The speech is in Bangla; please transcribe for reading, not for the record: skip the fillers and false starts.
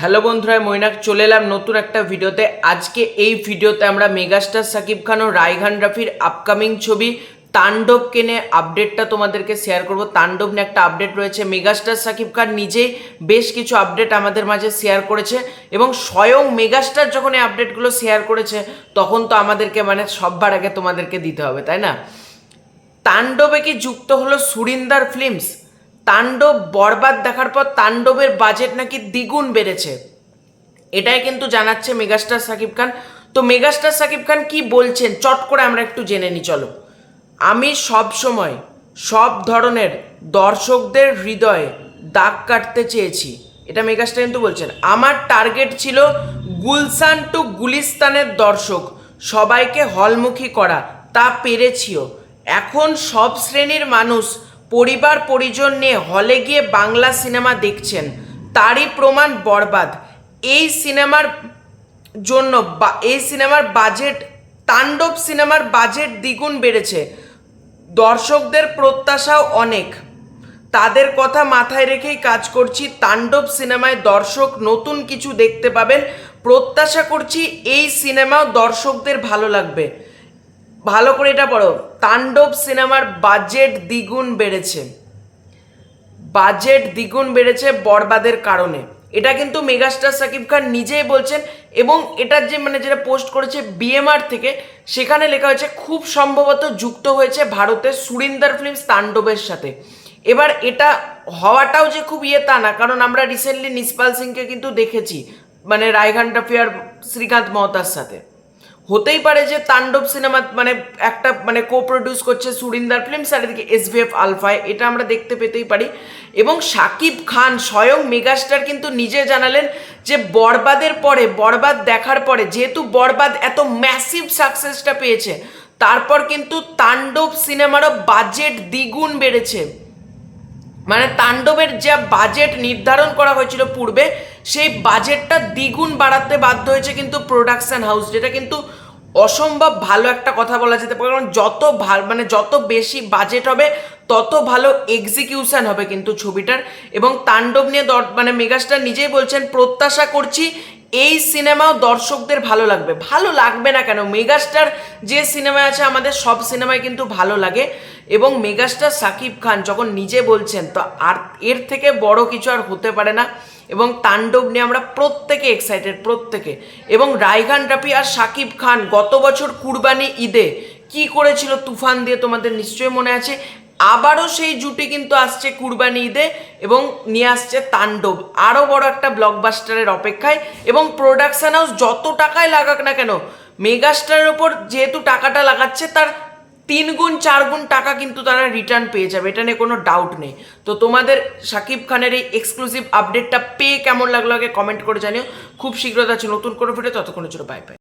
হ্যালো বন্ধুরা, মৈনাক চলে এলাম নতুন একটা ভিডিওতে। আজকে এই ভিডিওতে আমরা মেগাস্টার সাকিব খান ও রায়হান রাফির আপকামিং ছবি তাণ্ডবকে নিয়ে আপডেটটা তোমাদেরকে শেয়ার করব। তাণ্ডব নিয়ে একটা আপডেট রয়েছে। মেগাস্টার সাকিব খান নিজেই বেশ কিছু আপডেট আমাদের মাঝে শেয়ার করেছে এবং স্বয়ং মেগাস্টার যখন এই আপডেটগুলো শেয়ার করেছে তখন তো আমাদেরকে সববার আগে তোমাদেরকে দিতে হবে, তাই না? তাণ্ডবে কি যুক্ত হলো সুরিন্দার ফিল্মস? তাণ্ডব বরবাদ দেখার পর তাণ্ডবের বাজেট নাকি দ্বিগুণ বেড়েছে, এটাই কিন্তু জানাচ্ছে মেগাস্টার সাকিব খান। তো মেগাস্টার সাকিব খান কি বলছেন চট করে আমরা একটু জেনে নিই, চলো। আমি সব সময় সব ধরনের দর্শকদের হৃদয়ে দাগ কাটতে চেয়েছি, এটা মেগাস্টার কিন্তু বলছেন। আমার টার্গেট ছিল গুলশান টু গুলিস্তানের দর্শক সবাইকে হলমুখী করা, তা পেরেছিও। এখন সব শ্রেণীর মানুষ পরিবার পরিজন নিয়ে হলে গিয়ে বাংলা সিনেমা দেখছেন, তারই প্রমাণ বরবাদ। এই সিনেমার বাজেট, তাণ্ডব সিনেমার বাজেট দ্বিগুণ বেড়েছে। দর্শকদের প্রত্যাশাও অনেক, তাদের কথা মাথায় রেখেই কাজ করছি। তাণ্ডব সিনেমায় দর্শক নতুন কিছু দেখতে পাবেন, প্রত্যাশা করছি এই সিনেমাও দর্শকদের ভালো লাগবে। ভালো করে এটা পড়ো, তাণ্ডব সিনেমার বাজেট দ্বিগুণ বেড়েছে, বরবাদের কারণে। এটা কিন্তু মেগাস্টার সাকিব খান নিজেই বলছেন এবং এটার যেটা পোস্ট করেছে বিএমআর থেকে, সেখানে লেখা হয়েছে খুব সম্ভবত যুক্ত হয়েছে ভারতের সুরিন্দার ফিল্মস তাণ্ডবের সাথে। এবার এটা হওয়াটাও যে খুব তা না, কারণ আমরা রিসেন্টলি নিসপাল সিংকে কিন্তু দেখেছি রায়হান রাফি আর শ্রীকান্ত মহতার সাথে। হতেই পারে যে তাণ্ডব সিনেমা একটা কো প্রডিউস করছে সুরিন্দার ফিল্মস আর এদিকে এসভিএফ আলফায়, এটা আমরা দেখতে পেতেই পারি। এবং সাকিব খান স্বয়ং মেগাস্টার কিন্তু নিজে জানালেন যে বরবাদের পরে, বরবাদ দেখার পরে, যেহেতু বরবাদ এত ম্যাসিভ সাকসেসটা পেয়েছে, তারপর কিন্তু তাণ্ডব সিনেমারও বাজেট দ্বিগুণ বেড়েছে। তাণ্ডবের যা বাজেট নির্ধারণ করা হয়েছিল পূর্বে, সেই বাজেটটা দ্বিগুণ বাড়াতে বাধ্য হয়েছে কিন্তু প্রোডাকশন হাউস, যেটা কিন্তু অসম্ভব ভালো একটা কথা বলা যেতে পারে। কারণ যত যত বেশি বাজেট হবে তত ভালো এক্সিকিউশন হবে কিন্তু ছবিটার। এবং তাণ্ডব নিয়ে মেগাস্টার নিজেই বলছেন, প্রত্যাশা করছি এই সিনেমাও দর্শকদের ভালো লাগবে। ভালো লাগবে না কেন? মেগাস্টার যে সিনেমায় আছে আমাদের সব সিনেমায় কিন্তু ভালো লাগে। এবং মেগাস্টার সাকিব খান যখন নিজে বলছেন, তো আর এর থেকে বড় কিছু আর হতে পারে না। এবং তাণ্ডব নিয়ে আমরা প্রত্যেকে এক্সাইটেড, প্রত্যেকে। এবং রায়হান রাফি আর সাকিব খান গত বছর কুরবানি ঈদে কি করেছিল তুফান দিয়ে, তোমাদের নিশ্চয়ই মনে আছে। আবারও সেই জুটি কিন্তু আসছে কুরবানি ঈদে এবং নিয়ে আসছে তাণ্ডব, আরও বড় একটা ব্লকবাস্টারের অপেক্ষায়। এবং প্রোডাকশন হাউস যত টাকায় লাগাক না কেন, মেগাস্টারের ওপর যেহেতু টাকাটা লাগাচ্ছে, তার 3 গুণ 4 গুণ টাকা কিন্তু তারা রিটার্ন পেয়ে যাবে, এটা নিয়ে কোনো ডাউট নেই। তো তোমাদের সাকিব খানের এই এক্সক্লুসিভ আপডেটটা পেয়ে কেমন লাগলো আগে কমেন্ট করে জানিও। খুব শীঘ্রই আছে নতুন কোনো ভিডিও, ততক্ষণের জন্য বাই বাই।